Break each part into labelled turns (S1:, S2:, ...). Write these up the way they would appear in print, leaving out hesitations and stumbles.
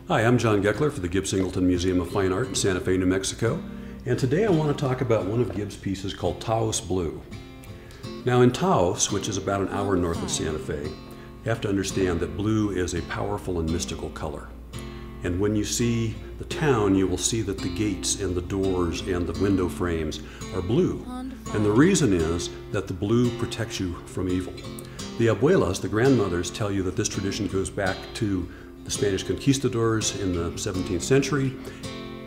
S1: Hi, I'm John Geckler for the Gibbs Singleton Museum of Fine Art in Santa Fe, New Mexico. And today I want to talk about one of Gibbs' pieces called Taos Blue. Now in Taos, which is about an hour north of Santa Fe, you have to understand that blue is a powerful and mystical color. And when you see the town, you will see that the gates and the doors and the window frames are blue. And the reason is that the blue protects you from evil. The abuelas, the grandmothers, tell you that this tradition goes back to the Spanish conquistadors in the 17th century.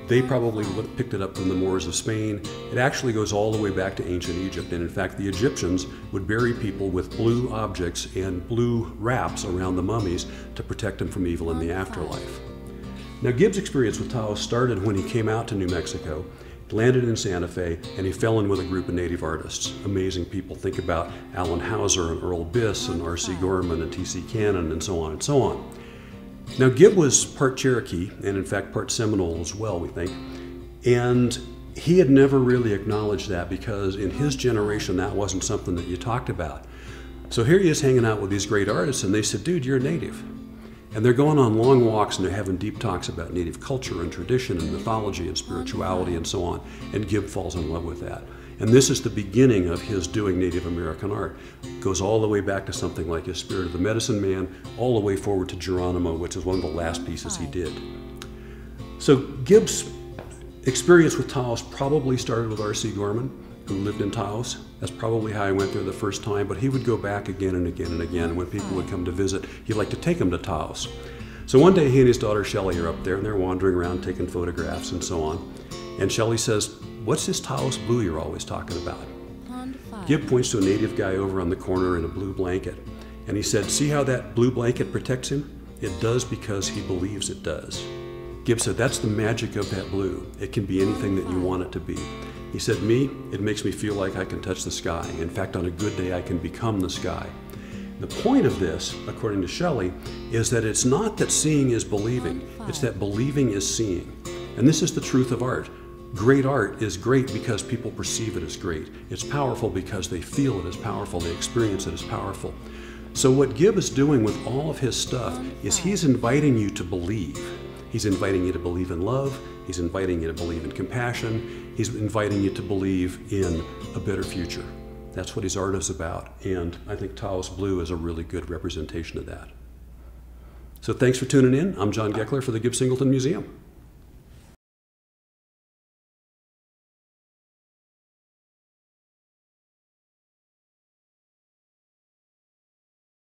S1: They probably picked it up from the Moors of Spain. It actually goes all the way back to ancient Egypt. And in fact, the Egyptians would bury people with blue objects and blue wraps around the mummies to protect them from evil in the afterlife. Now, Gibbs' experience with Taos started when he came out to New Mexico, landed in Santa Fe, and he fell in with a group of native artists. Amazing people. Think about Alan Hauser and Earl Biss and R.C. Gorman and T.C. Cannon and so on and so on. Now, Gibb was part Cherokee, and in fact part Seminole as well, we think, and he had never really acknowledged that because in his generation that wasn't something that you talked about. So here he is hanging out with these great artists, and they said, dude, you're a native. And they're going on long walks and they're having deep talks about native culture and tradition and mythology and spirituality and so on, and Gibb falls in love with that. And this is the beginning of his doing Native American art. It goes all the way back to something like his Spirit of the Medicine Man, all the way forward to Geronimo, which is one of the last pieces he did. So Gibbs' experience with Taos probably started with R.C. Gorman, who lived in Taos. That's probably how I went there the first time, but he would go back again and again and again. When people would come to visit, he'd like to take them to Taos. So one day he and his daughter Shelley are up there and they're wandering around taking photographs and so on. And Shelley says, "What's this Taos blue you're always talking about?" Gibb points to a native guy over on the corner in a blue blanket. And he said, "See how that blue blanket protects him? It does because he believes it does." Gibb said, "That's the magic of that blue. It can be anything that you want it to be." He said, "Me, it makes me feel like I can touch the sky. In fact, on a good day, I can become the sky." The point of this, according to Shelley, is that it's not that seeing is believing, it's that believing is seeing. And this is the truth of art. Great art is great because people perceive it as great. It's powerful because they feel it as powerful, they experience it as powerful. So what Gibb is doing with all of his stuff is he's inviting you to believe. He's inviting you to believe in love, he's inviting you to believe in compassion, he's inviting you to believe in a better future. That's what his art is about, and I think Taos Blue is a really good representation of that. So thanks for tuning in. I'm John Geckler for the Gibbs Singleton Museum.